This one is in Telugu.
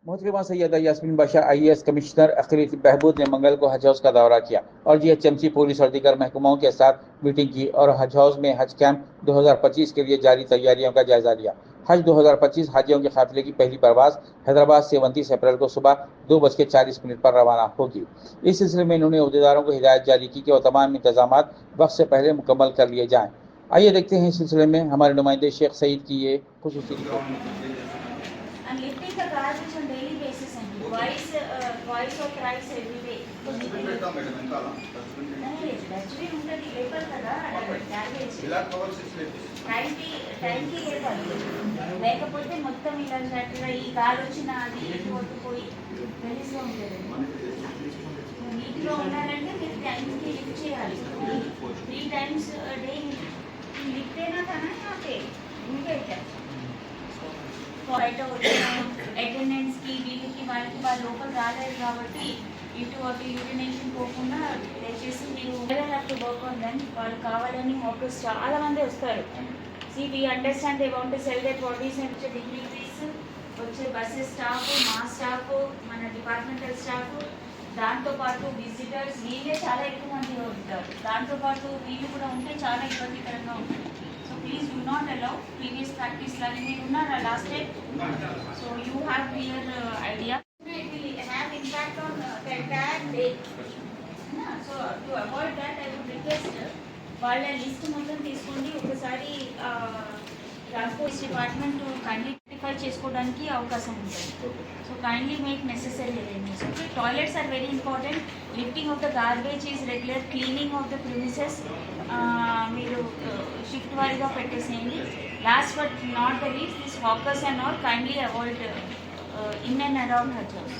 मोहतरमा सैयदा यास्मीन बाशा IAS कमिश्नर अखिलेश बहबूद ने मंगल को हज हाउस का दौरा किया और GHMC पुलिस और दीगर महकमाओं के साथ मीटिंग की और हज हाउस में हज कैंप 2025 के लिए जारी तैयारियों का जायजा लिया। हज 2025 हाजियों के काफिले की पहली परवाज हैदराबाद से 29 अप्रैल को सुबह 2:40 पर रवाना होगी। इस सिलसिले में इन्होंने अहदेदारों को हिदायत जारी की कि वो तमाम इंतजाम वक्त से पहले मुकम्मल कर लिए जाएँ। आइए देखते हैं इस सिलसिले में हमारे नुमाइंदे शेख सईद की ये खुसूसी report. And lifting the garbage on daily basis and twice or thrice every day. Dustbin ఉంటుంది లేపర్ కదా గ్యారేజ్ టైంకి లేపాలి, లేకపోతే మొత్తం ఇలా షట్గా ఈ గాలి వచ్చిన అది కొట్టుపోయి గలీజ్గా ఉంటుంది. నీట్గా ఉండాలంటే మీరు టైంకి లిఫ్ట్ చేయాలి. 3 times డే లిఫ్ట్ అయినా కానీ ఓకే ఇంకే బయట వచ్చిన అటెండెన్స్కి వీళ్ళకి వాళ్ళ లోపల రాలేదు కాబట్టి ఇటు అటు యూరినేషన్ పోకుండా దయచేసి మీరు have to work on then. వాళ్ళు కావాలని వర్కర్స్ చాలా మంది వస్తారు. See we understand they want to sell that bodies and వచ్చే డిగ్రీస్ వచ్చే బస్సెస్ స్టాఫ్, మా స్టాఫ్, మన డిపార్ట్మెంటల్ స్టాఫ్, దాంతోపాటు విజిటర్స్ వీళ్ళే చాలా ఎక్కువ మంది ఉంటారు. దాంతోపాటు వీళ్ళు కూడా ఉంటే చాలా ఇబ్బందికరంగా ఉంటుంది. Please do not allow previous practice learning in last day. So you have clear idea. It will have impact on the entire day. So to avoid that, I would request వాళ్ళ లిస్ట్ మొత్తం తీసుకోండి ఒకసారి. ట్రాన్స్పోర్ట్ డిపార్ట్మెంట్ ఐడెంటిఫై చేసుకోవడానికి అవకాశం ఉంటుంది. So kindly make necessary arrangements. Okay, toilets are very important. Lifting of the garbage is regular, cleaning of the premises మీరు షిఫ్ట్ వారీగా పెట్టేసేయండి. Last but not the least this walkers and all kindly avoid in and around Haj house.